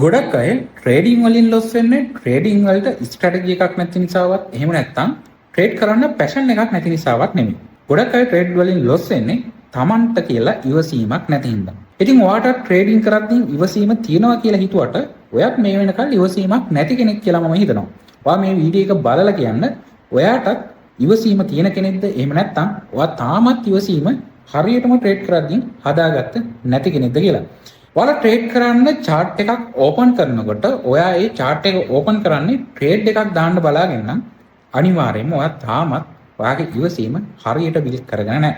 ගොඩක් අය ට්‍රේඩින් වලින් ලොස් වෙන්නේ ට්‍රේඩින් වලට ස්ට්‍රැටජි එකක් නැති නිසාවත් එහෙම නැත්නම් ට්‍රේඩ් කරන්න පැෂන් එකක් නැති නිසාවත් නෙමෙයි. ගොඩක් අය ට්‍රේඩ් වලින් ලොස් වෙන්නේ Tamanට කියලා ඉවසීමක් නැති හින්දා. ඉතින් ඔයාට ට්‍රේඩින් කරද්දී ඉවසීම තියනවා කියලා හිතුවට ඔයත් මේ වෙනකල් ඉවසීමක් නැති කෙනෙක් කියලා මම හිතනවා. ඔයා මේ වීඩියෝ එක බලලා කියන්න ඔයාටත් ඉවසීම තියෙන කෙනෙක්ද එහෙම නැත්නම් ඔයා තාමත් ඉවසීම හරියටම ට්‍රේඩ් කරද්දී හදාගත්ත නැති කෙනෙක්ද කියලා. ඔයාලා ට්‍රේඩ් කරන්න chart එකක් ඕපන් කරනකොට ඔයා ඒ chart එක ඕපන් කරන්නේ ට්‍රේඩ් එකක් දාන්න බලාගෙන නම් අනිවාර්යයෙන්ම ඔයා තාමත් ඔයාගේ ඉවසීම හරියට බිල්ඩ් කරගෙන නැහැ.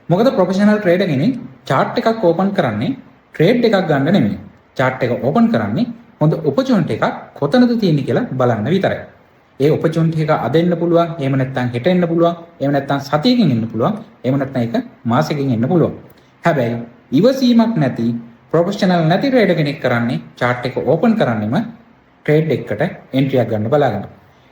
මොකද ප්‍රොෆෙෂනල් ට්‍රේඩර් කෙනෙක් chart එකක් ඕපන් කරන්නේ ට්‍රේඩ් එකක් ගන්න නෙමෙයි. chart එක ඕපන් කරන්නේ හොඳ ඔපචුනිටි එකක් කොතනද තියෙන්නේ කියලා බලන්න විතරයි. ඒ ඔපචුනිටි එක අද එන්න පුළුවන්, එහෙම නැත්නම් හෙට එන්න පුළුවන්, එහෙම නැත්නම් සතියකින් එන්න පුළුවන්, එහෙම නැත්නම් ඒක මාසෙකින් එන්න පුළුවන්. හැබැයි ඉවසීමක් නැති ප්‍රොෆෙෂනල් නැති ට්‍රේඩර් කෙනෙක් කරන්නේ chart එක ඕපන් කරන්නෙම ට්‍රේඩ් එකකට එන්ට්‍රි එකක් ගන්න බලාගෙන.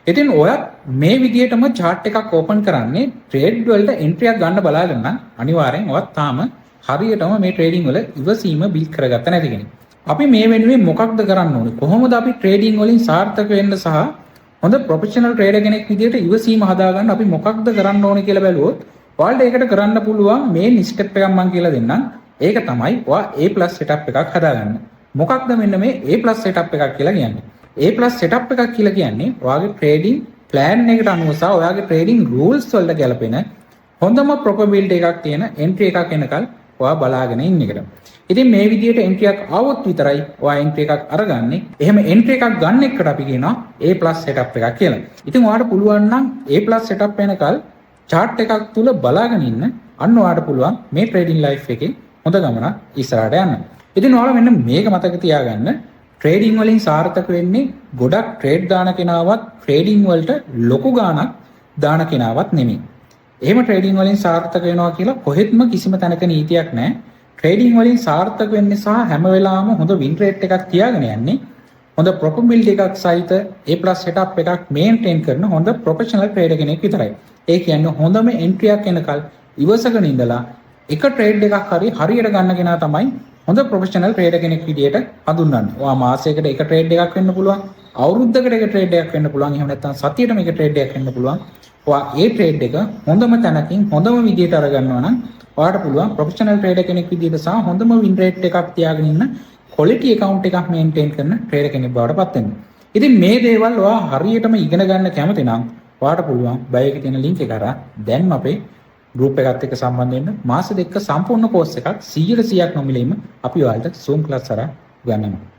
ඉතින් ඔයත් මේ විදිහටම chart එකක් ඕපන් කරන්නේ ට්‍රේඩ් වලට එන්ට්‍රි එකක් ගන්න බලාගෙන නම් අනිවාර්යෙන් ඔයත් තාම හරියටම මේ ට්‍රේඩින් වල ඉවසීම බිල්ඩ් කරගත්ත නැති කෙනෙක්. අපි මේ වෙනුවෙන් මොකක්ද කරන්න ඕනේ? කොහොමද අපි ට්‍රේඩින් වලින් සාර්ථක වෙන්න සහ හොඳ ප්‍රොෆෙෂනල් ට්‍රේඩර් කෙනෙක් විදිහට ඉවසීම හදාගන්න අපි මොකක්ද කරන්න ඕනේ කියලා බැලුවොත් ඔයාලට ඒකට කරන්න පුළුවන් මේ ස්ටෙප් එකක් මම කියලා දෙන්නම්. ඒක තමයි ඔයා A+ setup එකක් හදාගන්න. මොකක්ද මෙන්න මේ A+ setup එකක් කියලා කියන්නේ? A+ setup එකක් කියලා කියන්නේ ඔයාගේ ට්‍රේඩින් ප්ලෑන් එකට අනුව සහ ඔයාගේ ට්‍රේඩින් rules වලට ගැලපෙන හොඳම probability එකක් තියෙන entry එකක් එනකල් ඔයා බලාගෙන ඉන්න එකට. ඉතින් මේ විදිහට entry එකක් ආවොත් විතරයි ඔයා entry එකක් අරගන්නේ. එහෙම entry එකක් ගන්න එකට අපි කියනවා A+ setup එකක් කියලා. ඉතින් ඔයාට පුළුවන් නම් A+ setup එනකල් chart එකක් තුල බලාගෙන ඉන්න අන්න ඔයාට පුළුවන් මේ trading life එකේ හොඳ ගමනක් ඉස්සරහට යන්න. ඉතින් ඔයාලා මෙන්න මේක මතක තියාගන්න ට්‍රේඩින් වලින් සාර්ථක වෙන්නේ ගොඩක් ට්‍රේඩ් දාන කෙනාවත් ට්‍රේඩින් වලට ලොකු ගාණක් දාන කෙනාවත් නෙමෙයි. එහෙම ට්‍රේඩින් වලින් සාර්ථක වෙනවා කියලා කොහෙත්ම කිසිම තැනක නීතියක් නැහැ. ට්‍රේඩින් වලින් සාර්ථක වෙන්නේ සහ හැම වෙලාවෙම හොඳ වින් රේට් එකක් තියාගෙන යන්නේ හොඳ probability එකක් සහිත A+ setup එකක් මේන්ටේන් කරන හොඳ ප්‍රොෆෙෂනල් ට්‍රේඩර් කෙනෙක් විතරයි. ඒ කියන්නේ හොඳම එන්ට්‍රි එකක් එනකල් ඉවසගෙන ඉඳලා එක ට්‍රේඩ් එකක් හරියට ගන්න කෙනා තමයි හොඳ ප්‍රොෆෙෂනල් ට්‍රේඩර් කෙනෙක් විදියට හඳුන්වන්නේ. ඔයා මාසයකට එක ට්‍රේඩ් එකක් වෙන්න පුළුවන්, අවුරුද්දකට එක ට්‍රේඩ් එකක් වෙන්න පුළුවන්, එහෙම නැත්නම් සතියටම එක ට්‍රේඩ් එකක් වෙන්න පුළුවන්. ඔයා ඒ ට්‍රේඩ් එක හොඳම තැනකින් හොඳම විදියට අරගන්නවා නම් ඔයාට පුළුවන් ප්‍රොෆෙෂනල් ට්‍රේඩර් කෙනෙක් විදියට සහ හොඳම වින් රේට් එකක් තියාගෙන ඉන්න ක්වොලිටි account එකක් මේන්ටේන් කරන ට්‍රේඩර් කෙනෙක් බවට පත් වෙන්න. ඉතින් මේ දේවල් ඔයා හරියටම ඉගෙන ගන්න කැමති නම් ඔයාට පුළුවන් බයෝ එකේ තියෙන link එක කරා දැන්ම අපේ ගෲප් එකත් එක්ක සම්බන්ධ වෙන්න. මාස දෙකක සම්පූර්ණ කෝස් එකක් 100% නොමිලේම අපි ඔයාලට Zoom class කරා ගන්නවා.